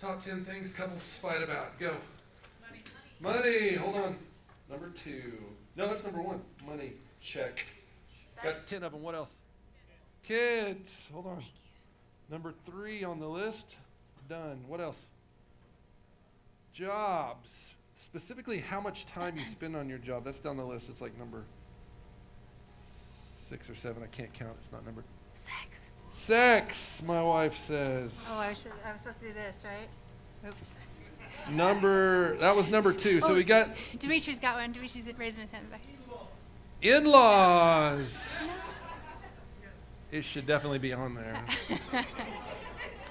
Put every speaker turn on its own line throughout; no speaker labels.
Top 10 things couples fight about. Go. Money. Hold on. Number 2. No, that's number 1. Money. Check. Got 10 of them. What else? Kids. Hold on. Number 3 on the list. Done. What else? Jobs. Specifically, how much time you spend on your job. That's down the list. It's like number 6 or 7. I can't count. It's not numbered. Sex, my wife says.
Oh, I was supposed to do this, right? Oops.
That was number 2. So we got
Dimitri's got one. Dimitri's raising his hand back.
in-laws. It should definitely be on there.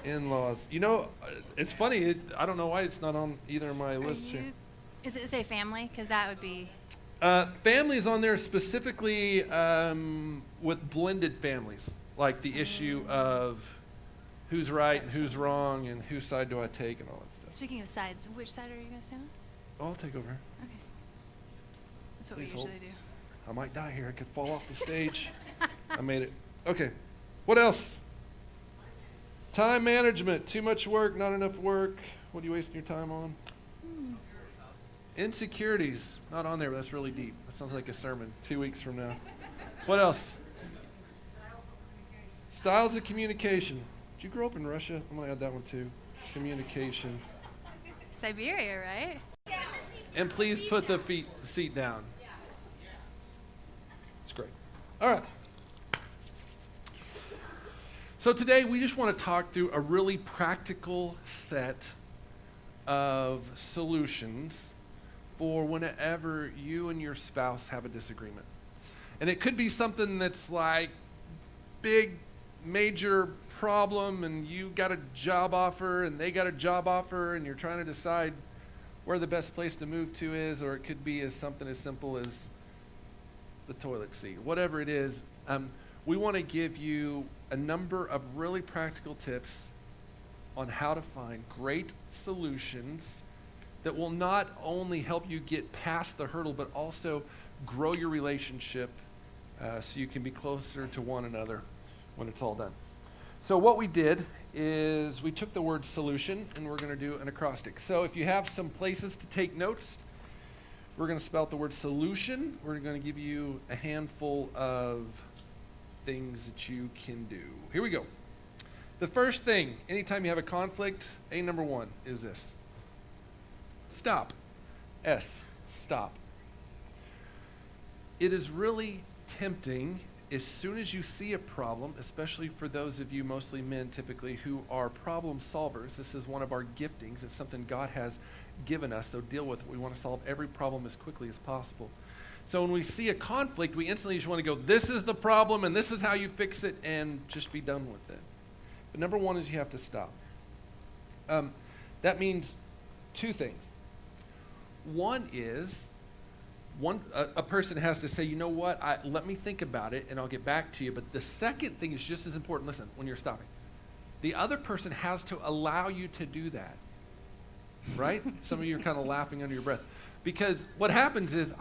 In-laws. You know, it's funny. I don't know why it's not on either of my lists here.
Is it say family? Because that would be.
Families on there specifically with blended families, like the issue of who's right and who's wrong and whose side do I take and all that stuff.
Speaking of sides, which side are you going to stand on?
I'll take over.
Okay. That's what
Please
we usually do.
I might die here. I could fall off the stage. I made it. Okay. What else? Time management. Too much work, not enough work. What are you wasting your time on? Insecurities. Not on there, but that's really deep. That sounds like a sermon 2 weeks from now. What else? Styles of communication. Did you grow up in Russia? I'm going to add that one too. Communication.
Siberia, right?
And please put the seat down. It's great. All right. So today we just want to talk through a really practical set of solutions for whenever you and your spouse have a disagreement. And it could be something that's like big, major problem, and you got a job offer and they got a job offer and you're trying to decide where the best place to move to is, or it could be as something as simple as the toilet seat. Whatever it is, we want to give you a number of really practical tips on how to find great solutions that will not only help you get past the hurdle, but also grow your relationship so you can be closer to one another when it's all done. So what we did is we took the word solution and we're going to do an acrostic. So if you have some places to take notes, we're going to spell out the word solution. We're going to give you a handful of things that you can do. Here we go. The first thing, anytime you have a conflict, number 1 is this. Stop. Stop. It is really tempting as soon as you see a problem, especially for those of you, mostly men typically, who are problem solvers. This is one of our giftings. It's something God has given us, so deal with it. We want to solve every problem as quickly as possible. So when we see a conflict, we instantly just want to go, this is the problem and this is how you fix it, and just be done with it. But number 1 is you have to stop. That means 2 things. One is, a person has to say, you know what, let me think about it and I'll get back to you. But the second thing is just as important. Listen, when you're stopping, the other person has to allow you to do that, right? Some of you are kind of laughing under your breath. Because what happens is,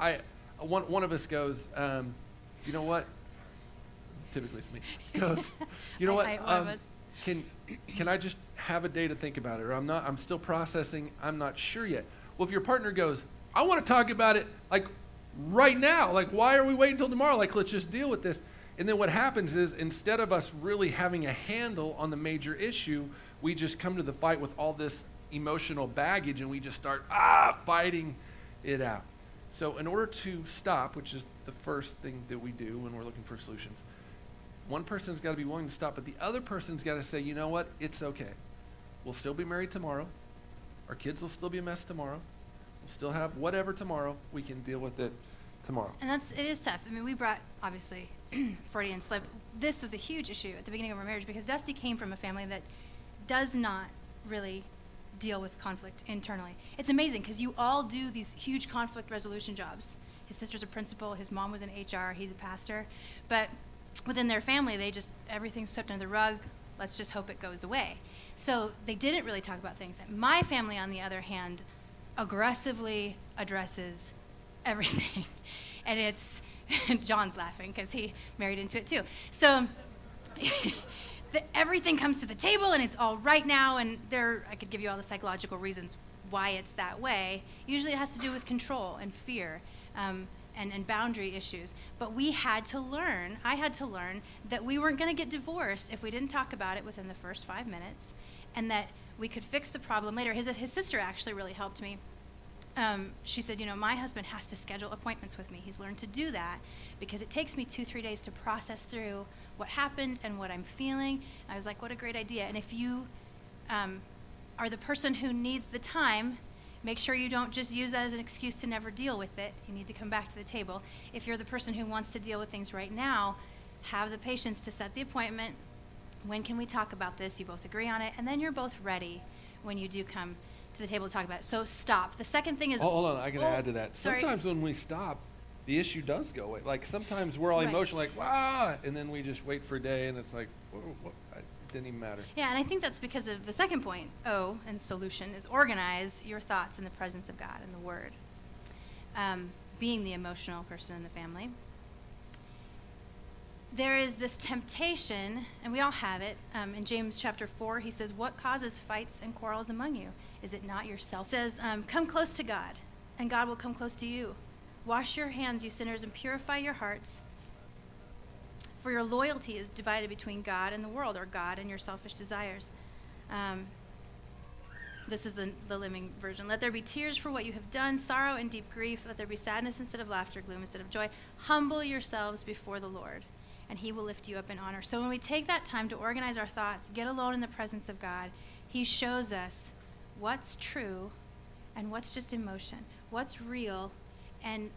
one of us goes, you know what, typically it's me, goes, you know what, can I just have a day to think about it? Or I'm still processing, I'm not sure yet. Well, if your partner goes, I want to talk about it like right now, like why are we waiting until tomorrow? Like let's just deal with this. And then what happens is, instead of us really having a handle on the major issue, we just come to the fight with all this emotional baggage and we just start fighting it out. So in order to stop, which is the first thing that we do when we're looking for solutions, one person's got to be willing to stop, but the other person's got to say, you know what, it's okay. We'll still be married tomorrow. Our kids will still be a mess tomorrow. We'll still have whatever tomorrow. We can deal with it tomorrow.
And it is tough. I mean, we brought, obviously, Freudian slip. This was a huge issue at the beginning of our marriage because Dusty came from a family that does not really deal with conflict internally. It's amazing because you all do these huge conflict resolution jobs. His sister's a principal, his mom was in HR, he's a pastor. But within their family, everything's swept under the rug. Let's just hope it goes away. So they didn't really talk about things. My family, on the other hand, aggressively addresses everything. And it's, John's laughing because he married into it too. So everything comes to the table and it's all right now, and I could give you all the psychological reasons why it's that way. Usually it has to do with control and fear and boundary issues. But I had to learn that we weren't going to get divorced if we didn't talk about it within the first 5 minutes, and that we could fix the problem later. His sister actually really helped me. She said, my husband has to schedule appointments with me. He's learned to do that because it takes me 2-3 days to process through what happened and what I'm feeling. I was like, what a great idea. And if you are the person who needs the time, make sure you don't just use that as an excuse to never deal with it. You need to come back to the table. If you're the person who wants to deal with things right now, have the patience to set the appointment. When can we talk about this? You both agree on it, and then you're both ready when you do come to the table to talk about it. So stop. The second thing is...
Hold on, I can add to that.
Sorry.
Sometimes when we stop, the issue does go away. Like sometimes we're all
Right.
emotional, like, and then we just wait for a day, and it's like, it didn't even matter.
Yeah, and I think that's because of the second point, O, and solution, is organize your thoughts in the presence of God and the Word. Being the emotional person in the family. There is this temptation, and we all have it. In James chapter 4, he says, what causes fights and quarrels among you? Is it not yourself? It says, come close to God, and God will come close to you. Wash your hands, you sinners, and purify your hearts. For your loyalty is divided between God and the world, or God and your selfish desires. This is the Living Version. Let there be tears for what you have done, sorrow and deep grief. Let there be sadness instead of laughter, gloom instead of joy. Humble yourselves before the Lord, and he will lift you up in honor. So when we take that time to organize our thoughts, get alone in the presence of God, he shows us what's true and what's just emotion, what's real. And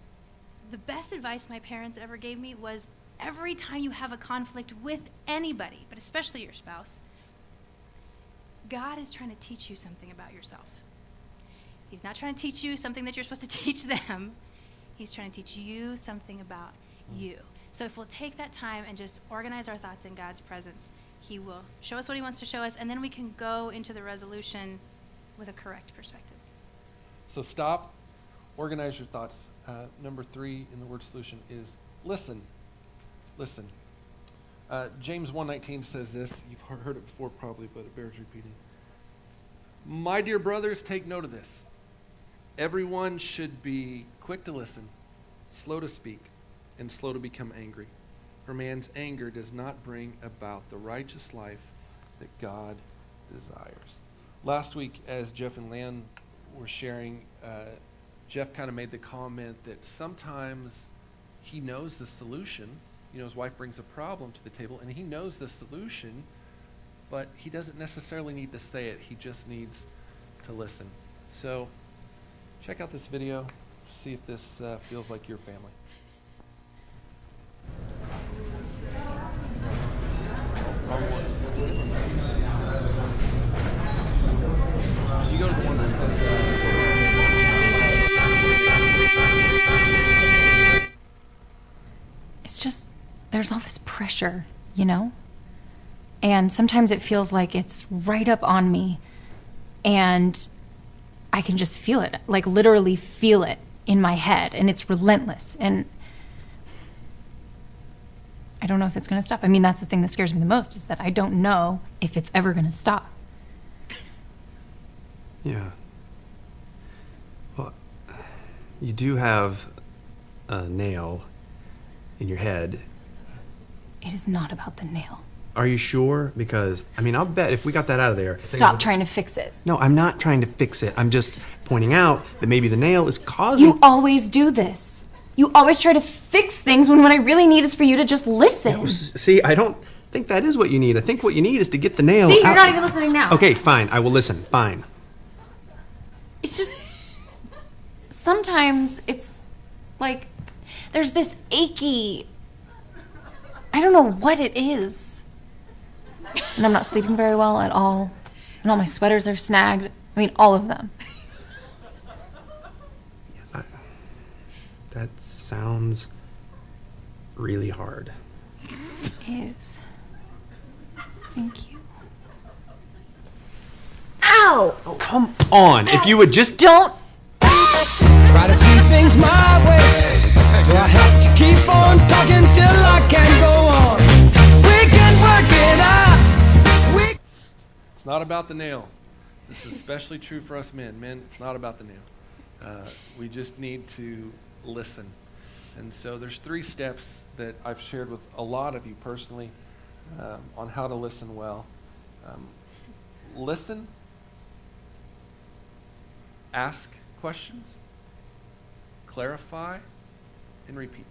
the best advice my parents ever gave me was, every time you have a conflict with anybody, but especially your spouse, God is trying to teach you something about yourself. He's not trying to teach you something that you're supposed to teach them. He's trying to teach you something about you. So if we'll take that time and just organize our thoughts in God's presence, he will show us what he wants to show us, and then we can go into the resolution with a correct perspective.
So stop, organize your thoughts. Number 3 in the word solution is listen. Listen. James 1:19 says this. You've heard it before probably, but it bears repeating. My dear brothers, take note of this. Everyone should be quick to listen, slow to speak, and slow to become angry. For man's anger does not bring about the righteous life that God desires. Last week, as Jeff and Lan were sharing, Jeff kind of made the comment that sometimes he knows the solution. His wife brings a problem to the table, and he knows the solution, but he doesn't necessarily need to say it. He just needs to listen. So check out this video, see if this feels like your family. Wrong one. What's a good one? You go to the one that says...
It's just, there's all this pressure, And sometimes it feels like it's right up on me, and I can just feel it, like literally feel it in my head, and it's relentless. And I don't know if it's going to stop. I mean, that's the thing that scares me the most, is that I don't know if it's ever going to stop.
Yeah. Well, you do have a nail in your head.
It is not about the nail.
Are you sure? Because, I'll bet if we got that out of there...
Stop trying to fix it.
No, I'm not trying to fix it. I'm just pointing out that maybe the nail is causing...
You always do this. You always try to fix things when what I really need is for you to just listen.
No, see, I don't think that is what you need. I think what you need is to get the nail
See, you're
out.
not even listening now.
Okay, fine. I will listen. Fine.
It's just... Sometimes it's like there's this achy... I don't know what it is. And I'm not sleeping very well at all. And all my sweaters are snagged. All of them.
That sounds really hard.
It is. Thank you. Ow!
Oh, come on. If you would just...
Don't...
Try to see things my way. Do I have to keep on talking till I can't go on? We can work it out.
It's not about the nail. This is especially true for us men. Men, it's not about the nail. We just need to listen. And so there's 3 steps that I've shared with a lot of you personally on how to listen well. Listen, ask questions, clarify, and repeat.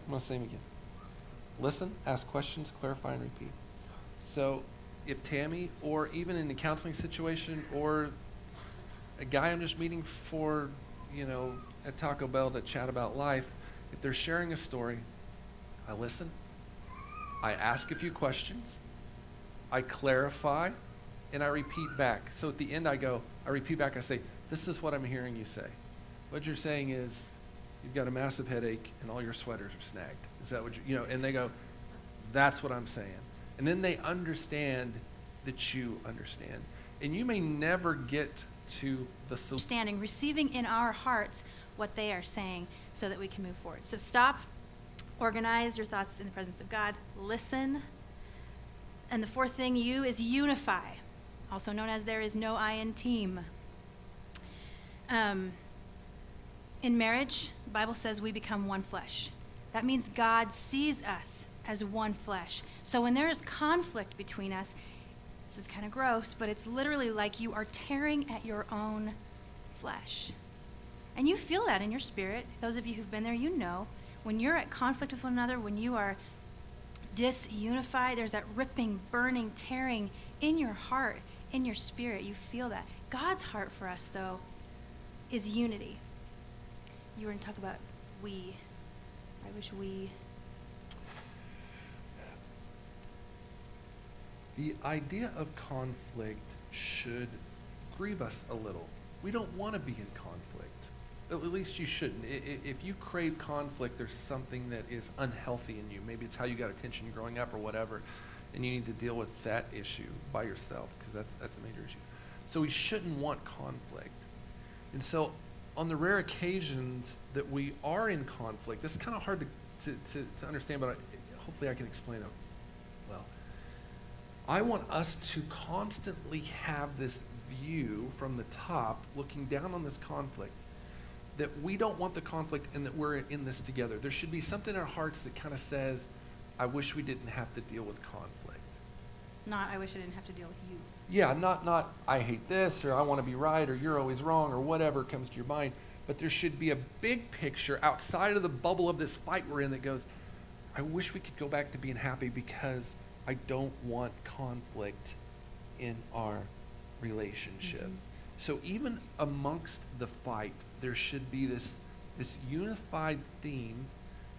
I'm going to say them again. Listen, ask questions, clarify, and repeat. So if Tammy, or even in a counseling situation, or a guy I'm just meeting for, at Taco Bell to chat about life, if they're sharing a story, I listen, I ask a few questions, I clarify, and I repeat back. So at the end I repeat back, I say, this is what I'm hearing you say. What you're saying is, you've got a massive headache and all your sweaters are snagged. Is that what and they go, that's what I'm saying. And then they understand that you understand. And you may never get to the solution.
Understanding, receiving in our hearts what they are saying so that we can move forward. So stop, organize your thoughts in the presence of God, listen. And the 4th thing, is unify, also known as there is no I in team. In marriage, the Bible says we become one flesh. That means God sees us as one flesh. So when there is conflict between us, this is kind of gross, but it's literally like you are tearing at your own flesh. And you feel that in your spirit. Those of you who've been there, when you're at conflict with one another, when you are disunified, there's that ripping, burning, tearing in your heart, in your spirit. You feel that. God's heart for us, though, is unity. You were going to talk about we. I wish we.
The idea of conflict should grieve us a little. We don't want to be in conflict. At least you shouldn't. If you crave conflict, there's something that is unhealthy in you. Maybe it's how you got attention growing up or whatever, and you need to deal with that issue by yourself, because that's a major issue. So we shouldn't want conflict. And so on the rare occasions that we are in conflict, this is kind of hard to understand, but hopefully I can explain it well. I want us to constantly have this view from the top, looking down on this conflict, that we don't want the conflict and that we're in this together. There should be something in our hearts that kind of says, I wish we didn't have to deal with conflict.
Not, I wish I didn't have to deal with you.
Yeah, not I hate this, or I want to be right, or you're always wrong, or whatever comes to your mind. But there should be a big picture outside of the bubble of this fight we're in that goes, I wish we could go back to being happy because I don't want conflict in our relationship. Mm-hmm. So even amongst the fight, there should be this unified theme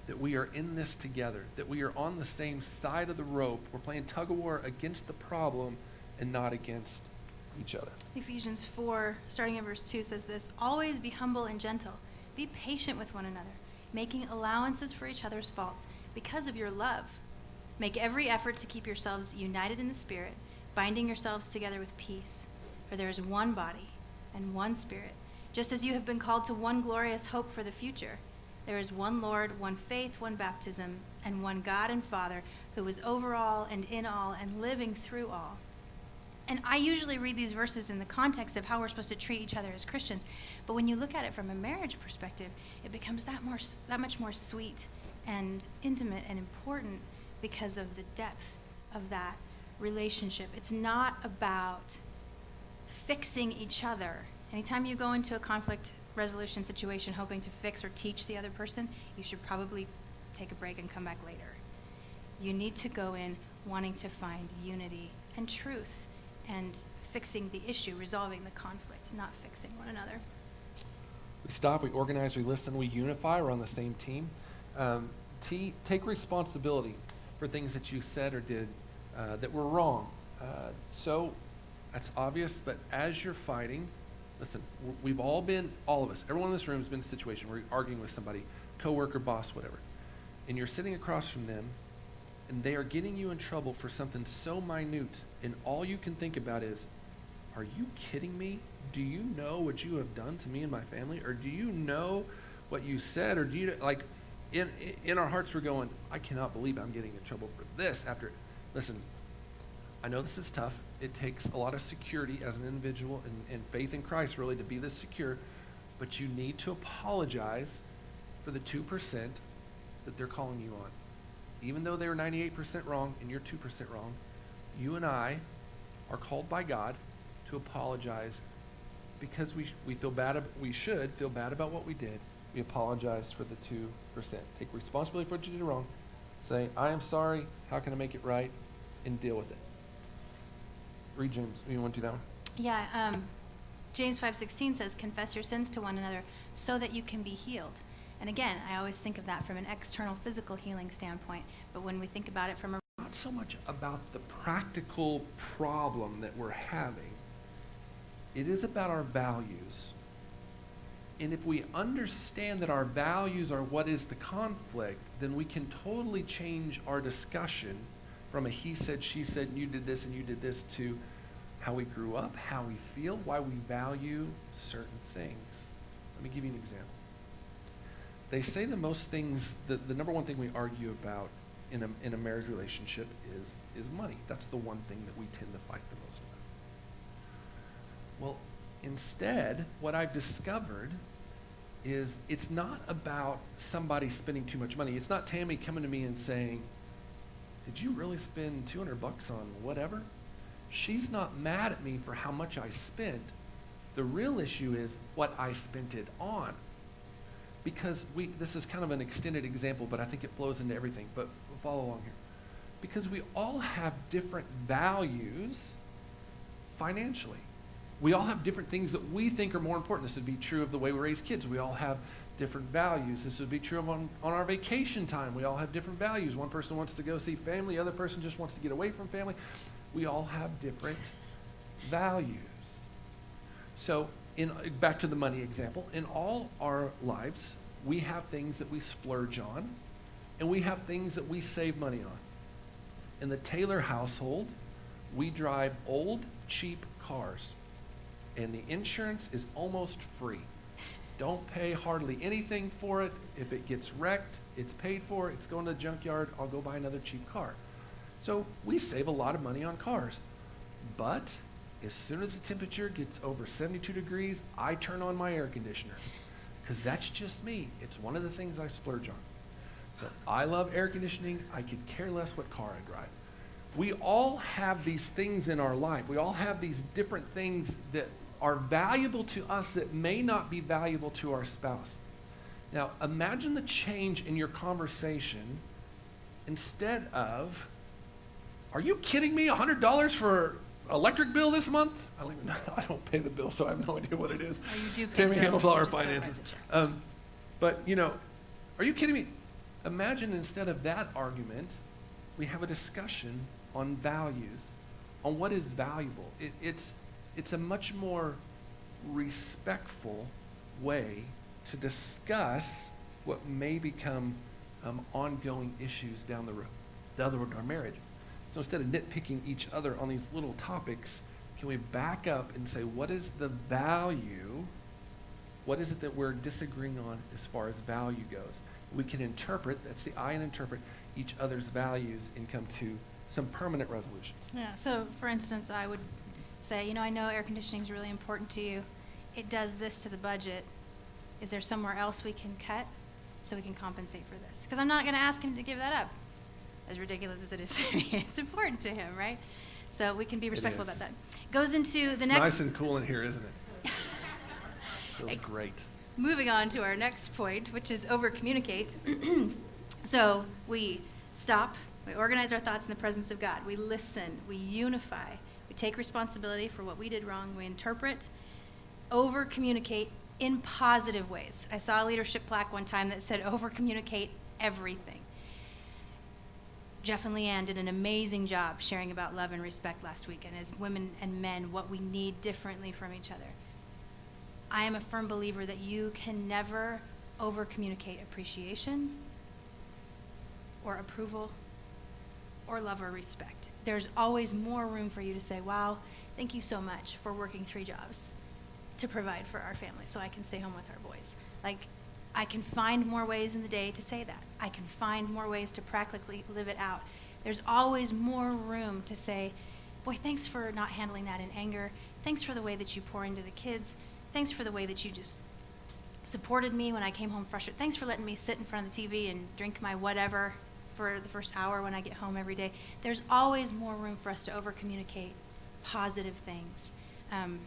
that we are in this together, that we are on the same side of the rope. We're playing tug of war against the problem and not against each other.
Ephesians 4, starting in verse 2, says this, always be humble and gentle. Be patient with one another, making allowances for each other's faults because of your love. Make every effort to keep yourselves united in the Spirit, binding yourselves together with peace. For there is one body and one Spirit, just as you have been called to one glorious hope for the future. There is one Lord, one faith, one baptism, and one God and Father who is over all and in all and living through all. And I usually read these verses in the context of how we're supposed to treat each other as Christians. But when you look at it from a marriage perspective, it becomes that much more sweet and intimate and important because of the depth of that relationship. It's not about fixing each other. Anytime you go into a conflict resolution situation hoping to fix or teach the other person, you should probably take a break and come back later. You need to go in wanting to find unity and truth and fixing the issue, resolving the conflict, not fixing one another.
We stop, we organize, we listen, we unify, we're on the same team. Take responsibility for things that you said or did that were wrong. So that's obvious, but as you're fighting, listen, we've all of us, everyone in this room has been in a situation where you're arguing with somebody, coworker, boss, whatever, and you're sitting across from them, and they are getting you in trouble for something so minute, and all you can think about is, are you kidding me? Do you know what you have done to me and my family? Or do you know what you said? Or do you, like, in our hearts we're going, I cannot believe I'm getting in trouble for this after. Listen, I know this is tough. It takes a lot of security as an individual and faith in Christ really to be this secure, but you need to apologize for the 2% that they're calling you on. Even though they were 98% wrong and you're 2% wrong, you and I are called by God to apologize because we feel bad, we should feel bad about what we did. We apologize for the 2%. Take responsibility for what you did wrong. Say, I am sorry, how can I make it right? And deal with it. Read James. You want to do that one?
Yeah, James 5:16 says, confess your sins to one another so that you can be healed. And again, I always think of that from an external physical healing standpoint, but when we think about it from a
Not so much about the practical problem that we're having. It is about our values. And if we understand that our values are what is the conflict, then we can totally change our discussion from a he said, she said, you did this and you did this to how we grew up, how we feel, why we value certain things. Let me give you an example. They say the most things, the number one thing we argue about in a marriage relationship is money. That's the one thing that we tend to fight the most about. Well, instead, what I've discovered is it's not about somebody spending too much money. It's not Tammy coming to me and saying, did you really spend $200 on whatever? She's not mad at me for how much I spent. The real issue is what I spent it on. Because this is kind of an extended example, but I think it flows into everything. But follow along here. Because we all have different values financially. We all have different things that we think are more important. This would be true of the way we raise kids. We all have different values. This would be true of on our vacation time. We all have different values. One person wants to go see family. The other person just wants to get away from family. We all have different values. So back to the money example. In all our lives, we have things that we splurge on, and we have things that we save money on. In the Taylor household, we drive old, cheap cars, and the insurance is almost free. Don't pay hardly anything for it. If it gets wrecked, it's paid for. It's going to the junkyard. I'll go buy another cheap car. So we save a lot of money on cars. But as soon as the temperature gets over 72 degrees, I turn on my air conditioner. Because that's just me. It's one of the things I splurge on. So I love air conditioning. I could care less what car I drive. We all have these things in our life. We all have these different things that are valuable to us that may not be valuable to our spouse. Now, imagine the change in your conversation instead of, are you kidding me? $100 for electric bill this month? I don't pay the bill, so I have no idea what it is.
Oh, you do pay
Tammy
bills,
handles all
you
our
just don't write
finances.
the check.
But, are you kidding me? Imagine instead of that argument, we have a discussion on values, on what is valuable. It's a much more respectful way to discuss what may become ongoing issues down the road in our marriage. So instead of nitpicking each other on these little topics, can we back up and say, what is the value? What is it that we're disagreeing on as far as value goes? We can interpret, that's the I in interpret, each other's values and come to some permanent resolutions.
Yeah, so for instance, I would say, I know air conditioning is really important to you. It does this to the budget. Is there somewhere else we can cut so we can compensate for this? Because I'm not going to ask him to give that up. As ridiculous as it is to me, it's important to him, right? So we can be respectful
is.
about that. Goes into the
It's
next.
nice and cool in here, isn't it? Feels great.
Moving on to our next point, which is over-communicate. So we stop, we organize our thoughts in the presence of God. We listen, we unify, we take responsibility for what we did wrong, we interpret, over-communicate in positive ways. I saw a leadership plaque one time that said, over-communicate everything. Jeff and Leanne did an amazing job sharing about love and respect last week, and as women and men, what we need differently from each other. I am a firm believer that you can never over-communicate appreciation or approval or love or respect. There's always more room for you to say, wow, thank you so much for working 3 jobs to provide for our family so I can stay home with our boys. I can find more ways in the day to say that. I can find more ways to practically live it out. There's always more room to say, boy, thanks for not handling that in anger. Thanks for the way that you pour into the kids. Thanks for the way that you just supported me when I came home frustrated. Thanks for letting me sit in front of the TV and drink my whatever for the first hour when I get home every day. There's always more room for us to over-communicate positive things, and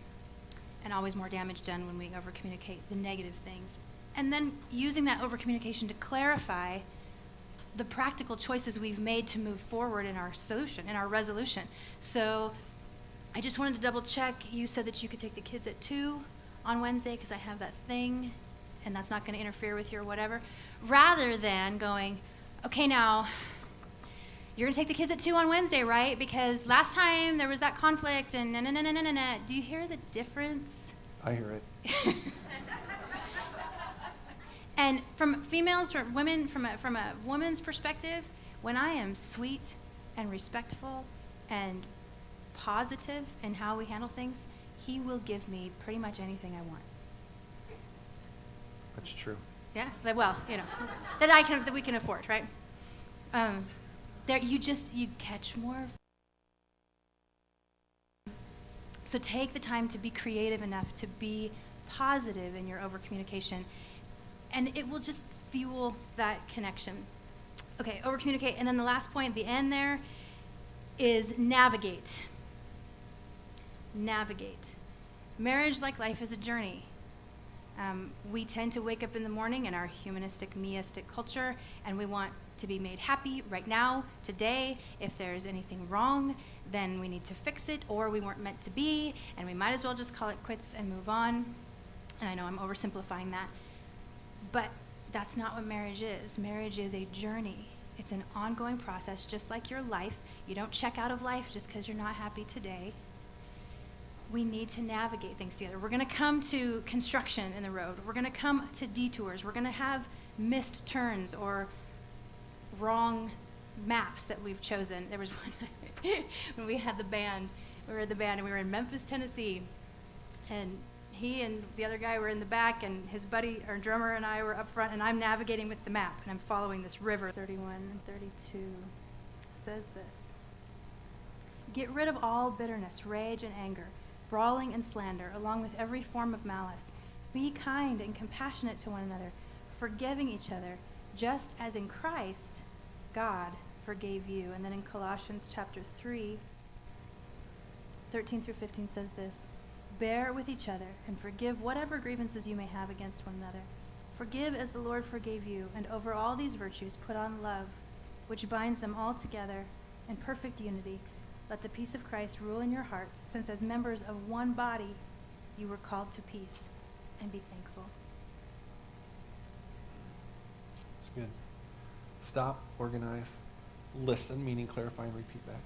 always more damage done when we over-communicate the negative things. And then using that over-communication to clarify the practical choices we've made to move forward in our solution, in our resolution. So I just wanted to double check. You said that you could take the kids at 2 on Wednesday because I have that thing, and that's not going to interfere with you or whatever, rather than going, okay, now, you're going to take the kids at 2 on Wednesday, right? Because last time there was that conflict and na. Do you hear the difference?
I hear it.
And from females, from women, from a woman's perspective, when I am sweet and respectful and positive in how we handle things, he will give me pretty much anything I want.
That's true.
Yeah, well, that we can afford, right? There, you catch more. So take the time to be creative enough to be positive in your over communication, and it will just fuel that connection. Okay, over communicate, and then the last point at the end there is navigate. Navigate. Marriage, like life, is a journey. We tend to wake up in the morning in our humanistic, meistic culture, and we want to be made happy right now, today. If there's anything wrong, then we need to fix it, or we weren't meant to be, and we might as well just call it quits and move on. And I know I'm oversimplifying that, but that's not what marriage is. Marriage is a journey. It's an ongoing process, just like your life. You don't check out of life just because you're not happy today. We need to navigate things together. We're going to come to construction in the road. We're going to come to detours. We're going to have missed turns or wrong maps that we've chosen. There was one when we had the band. We were at the band, and we were in Memphis, Tennessee. And he and the other guy were in the back, and his buddy, our drummer, and I were up front, and I'm navigating with the map, and I'm following this river. 31 and 32 says this. Get rid of all bitterness, rage, and anger, brawling and slander, along with every form of malice. Be kind and compassionate to one another, forgiving each other, just as in Christ, God forgave you. And then in Colossians chapter 3, 13 through 15 says this. Bear with each other and forgive whatever grievances you may have against one another. Forgive as the Lord forgave you, and over all these virtues put on love, which binds them all together in perfect unity. Let the peace of Christ rule in your hearts, since as members of one body you were called to peace, and be thankful.
It's good. Stop, organize, listen, meaning clarify and repeat back.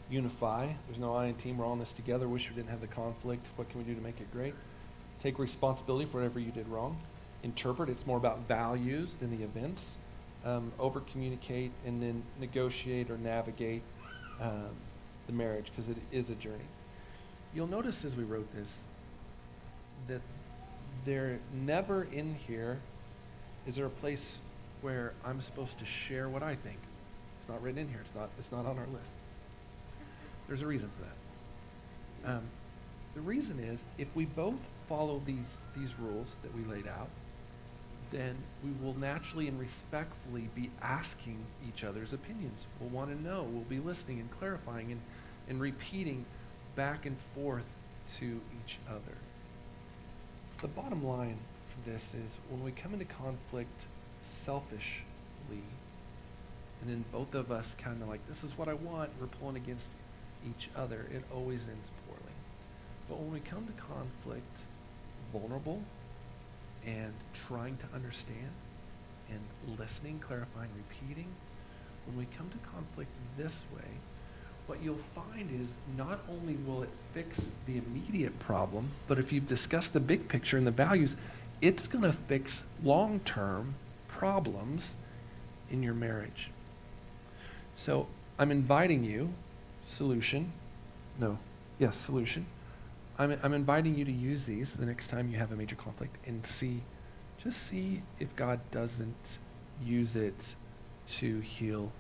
Unify. There's no I in team. We're all in this together. Wish we didn't have the conflict. What can we do to make it great? Take responsibility for whatever you did wrong. Interpret. It's more about values than the events. Over communicate, and then negotiate or navigate the marriage, because it is a journey. You'll notice as we wrote this that there never in here is there a place where I'm supposed to share what I think. It's not written in here. It's not on our list. There's a reason for that. The reason is if we both follow these rules that we laid out, then we will naturally and respectfully be asking each other's opinions. We'll want to know. We'll be listening and clarifying and repeating back and forth to each other. The bottom line for this is when we come into conflict selfishly, and then both of us kind of like, this is what I want, we're pulling against each other, it always ends poorly. But when we come to conflict vulnerable and trying to understand and listening, clarifying, repeating, when we come to conflict this way, what you'll find is not only will it fix the immediate problem, but if you've discussed the big picture and the values, it's going to fix long-term problems in your marriage. So I'm inviting you, solution. I'm inviting you to use these the next time you have a major conflict and see if God doesn't use it to heal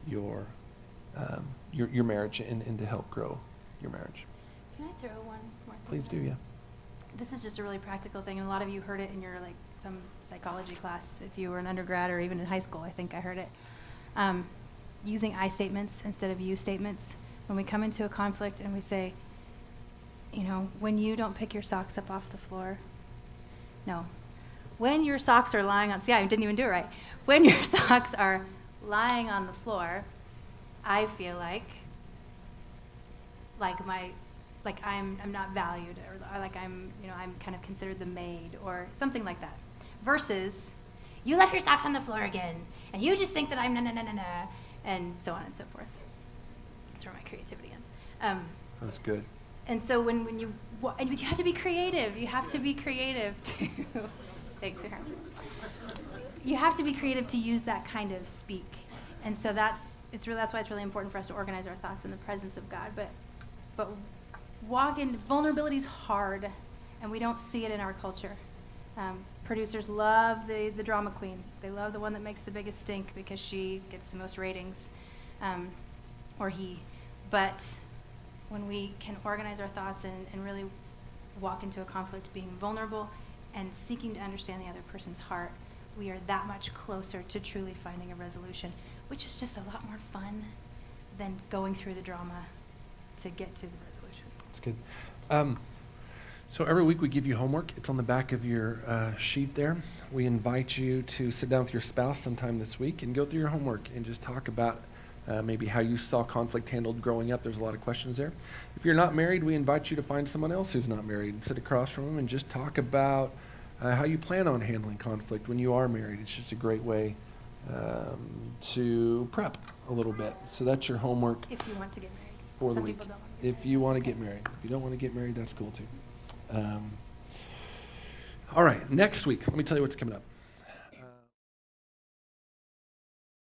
your marriage and to help grow
your marriage.
Can I throw one more thing?
Please do,
in?
yeah.
This is just a really practical thing, and a lot of you heard it in your some psychology class. If you were an undergrad or even in high school, I think I heard it. Using I statements instead of you statements. When we come into a conflict and we say, when you don't pick your socks up off the floor. No. When your socks are lying on, I didn't even do it right. When your socks are lying on the floor, I feel like I'm not valued, or like I'm kind of considered the maid or something like that. Versus, you left your socks on the floor again, and you just think that I'm na, and so on and so forth. That's where my creativity ends.
That's good.
And so when you have to be creative. You have to be creative to, thanks for having me. You have to be creative to use that kind of speak. And so that's why it's really important for us to organize our thoughts in the presence of God. But vulnerability is hard, and we don't see it in our culture. Producers love the drama queen. They love the one that makes the biggest stink because she gets the most ratings, or he. But when we can organize our thoughts and really walk into a conflict being vulnerable and seeking to understand the other person's heart, we are that much closer to truly finding a resolution, which is just a lot more fun than going through the drama to get to the resolution.
That's good. So every week we give you homework. It's on the back of your sheet there. We invite you to sit down with your spouse sometime this week and go through your homework and just talk about maybe how you saw conflict handled growing up. There's a lot of questions there. If you're not married, we invite you to find someone else who's not married and sit across from them and just talk about how you plan on handling conflict when you are married. It's just a great way to prep a little bit. So that's your homework
If you want to get married.
for the
Some
week.
people don't want to get
If
married.
you want to
Okay.
get married. If you don't want to get married, that's cool too. All right, next week, let me tell you what's coming up.